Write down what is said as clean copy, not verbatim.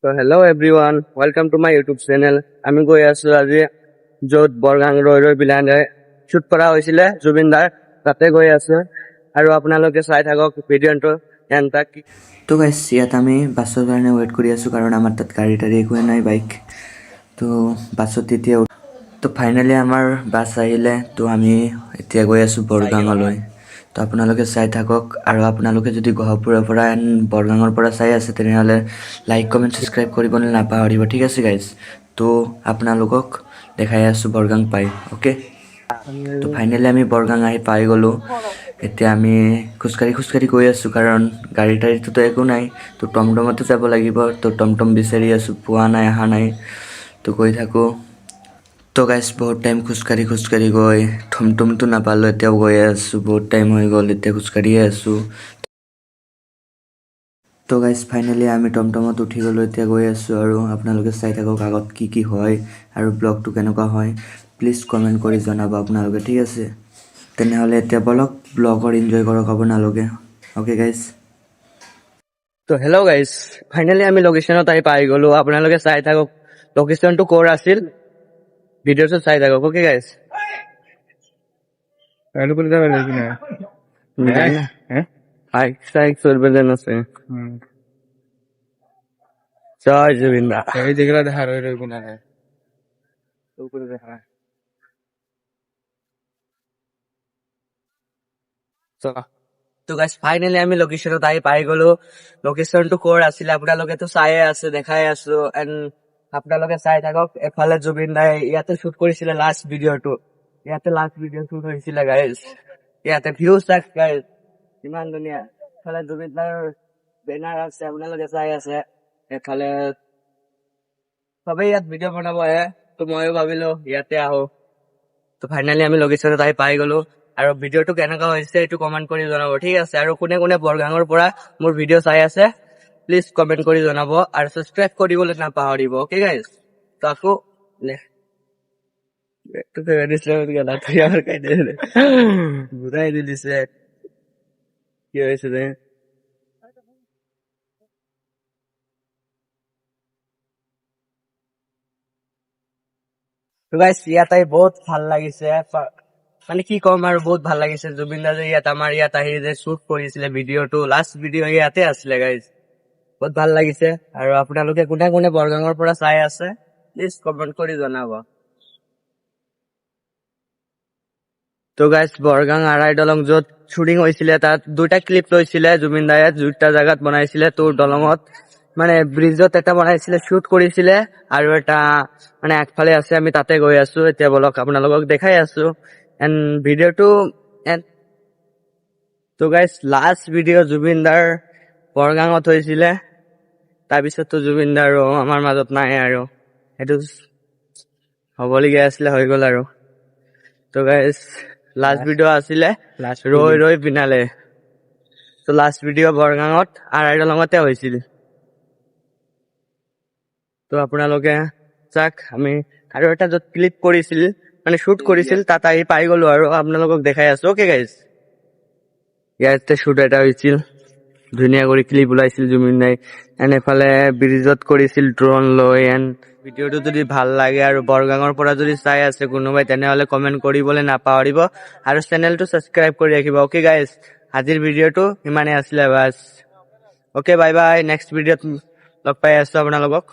So hello everyone, welcome to my YouTube channel. আমি গৈ আছো আজি য'ত বৰগাং ৰৈ বিলানে শ্বুট কৰা হৈছিলে জুবিনদাৰ তাতে গৈ আছো আৰু আপোনালোকে চাই থাকক ভিডিঅ'টো এন্টাক। তো গাইছ ইয়াত আমি বাছৰ কাৰণে ৱেইট কৰি আছোঁ কাৰণ আমাৰ তাত গাড়ী টাড়ী একোৱে নাই বাইক তো বাছত এতিয়া তো ফাইনেলি আমাৰ বাছ আহিলে তো আমি এতিয়া গৈ আছোঁ বৰগাঙলৈ তো আপোনালোকে চাই থাকক আৰু আপোনালোকে যদি গহপুৰৰ পৰা বৰগাঙৰ পৰা চাই আছে তেনেহ'লে লাইক কমেণ্ট ছাবস্ক্ৰাইব কৰিবলৈ নাপাহৰিব ঠিক আছে গাইজ তো আপোনালোকক দেখাই আছোঁ বৰগাং পাই অ'কে তো ফাইনেলি আমি বৰগাং আহি পাই গ'লোঁ এতিয়া আমি খোজকাঢ়ি গৈ আছোঁ কাৰণ গাড়ী টাড়ীটোতো একো নাই তো টমটমতে যাব লাগিব তো টমটম বিচাৰি আছোঁ পোৱা নাই অহা নাই তো গৈ থাকোঁ তো গাইজ বহুত টাইম খোজকাঢ়ি গৈ টমটমটো নাপালোঁ এতিয়াও গৈ আছোঁ বহুত টাইম হৈ গ'ল এতিয়া খোজকাঢ়িয়ে আছোঁ তো গাইজ ফাইনেলি আমি টমটমত উঠি গ'লোঁ এতিয়া গৈ আছোঁ আৰু আপোনালোকে চাই থাকক আগত কি হয় আৰু ব্লগটো কেনেকুৱা হয় প্লিজ কমেণ্ট কৰি জনাব আপোনালোকে ঠিক আছে তেনেহ'লে এতিয়া বলক ব্লগৰ এনজয় কৰক আপোনালোকে অ'কে গাইজ তো হেল্ল' গাইজ, ফাইনেলি আমি লোকেশ্যনত আহি পাই গ'লো। আপোনালোকে চাই থাকক লোকেশ্যনটো ক'ৰ আছিল, ভিডিঅ'টো চাই থাকক। অ'কে গাইজ, বাইক চাইক চলবে যেন আছে। জয় জুবিন দা। এই যেগুলা দেখা রই গুণা উপরে দেখা তো গাইজ ফাইনেলি আমি লোকেশ্যনত আহি পাই গ'লো। লোকেশ্যনটো ক'ৰ আছিলে আপোনালোকেতো চাইয়ে আছে, দেখাই আছো এণ্ড আপোনালোকে চাই থাকক। এফালে জুবিন দাই ইয়াতে শ্বুট কৰিছিলে লাষ্ট ভিডিঅ'টো, ইয়াতে লাষ্ট ভিডিঅ' শ্বুট হৈছিলে গাইজ। ইয়াতে ভিউজ চাওক গাইজ ইমান ধুনীয়া। এফালে জুবিন দাৰ বেনাৰ আছে আপোনালোকে চাই আছে, এফালে চবেই ইয়াত ভিডিঅ' বনাব আহে। তো ময়ো ভাবিলো ইয়াতে আহো। তো ফাইনেলি আমি লোকেশ্যনত আহি পাই গ'লো আৰু ভিডিঅ'টো কেনেকুৱা হৈছে এইটো কমেণ্ট কৰি জনাব ঠিক আছে। আৰু কোনে কোনে বৰগাঙৰ পৰা মোৰ ভিডিঅ' চাই আছে প্লিজ কমেণ্ট কৰি জনাব আৰু ছাবস্ক্ৰাইব কৰিবলৈ নাপাহৰিব। অ'কে গাইজ, তো আকৌ ঘূৰাই দি দিছে কি হৈছে যে তো গাইজ ইয়াত আহি বহুত ভাল লাগিছে, মানে কি ক'ম আৰু বহুত ভাল লাগিছে। জুবিন দা যে ইয়াত আমাৰ ইয়াত আহি যে শ্বুট কৰিছিলে ভিডিঅ'টো, লাষ্ট ভিডিঅ' ইয়াতে আছিলে গাইজ, বহুত ভাল লাগিছে। আৰু আপোনালোকে কোনে কোনে বৰগাঙৰ পৰা চাই আছে প্লিজ কমেণ্ট কৰি জনাব। তো গাইজ বৰগাং আৰাই দলং য'ত শ্বুটিং হৈছিলে তাত দুটা ক্লিপ লৈছিলে জুবিন দায়ে, দুটা জাগাত বনাইছিলে। তোৰ দলঙত মানে ব্ৰিজত এটা বনাইছিলে শ্বুট কৰিছিলে আৰু এটা মানে আগফালে আছে। আমি তাতে গৈ আছো এতিয়া, বলক আপোনালোকক দেখাই আছো এণ্ড ভিডিঅ'টো। তো গাইজ লাষ্ট ভিডিঅ' জুবিন দাৰ বৰগাঙত হৈছিলে, তাৰপিছততো জুবিন দা আৰু আমাৰ মাজত নাই আৰু সেইটো হ'বলগীয়া আছিলে, হৈ গ'ল আৰু। তো গাইজ লাষ্ট ভিডিঅ' আছিলে ৰৈ পিনালে। তো লাষ্ট ভিডিঅ' বৰগাঙত আৰাই দলঙতে হৈছিল। তো আপোনালোকে চাওক, আমি আৰু এটা য'ত ক্লিপ কৰিছিল মানে শ্বুট কৰিছিল তাত আহি পাই গ'লো আৰু আপোনালোকক দেখাই আছো। অ'কে গাইজ, ইয়াতে শ্বুট এটা হৈছিল, ধুনীয়া কৰি ক্লিপ ওলাইছিল জুবিন দাই। এণ্ড এফালে ব্ৰিজত কৰিছিল ড্ৰোন লৈ। এণ্ড ভিডিঅ'টো যদি ভাল লাগে আৰু বৰগাঙৰ পৰা যদি চাই আছে কোনোবাই তেনেহ'লে কমেণ্ট কৰিবলৈ নাপাহৰিব আৰু চেনেলটো ছাবস্ক্ৰাইব কৰি ৰাখিব। অ'কে গাইজ, আজিৰ ভিডিঅ'টো ইমানেই আছিলে bus. Okay bye bye, next ভিডিঅ'ত লগ পাই আছো আপোনালোকক।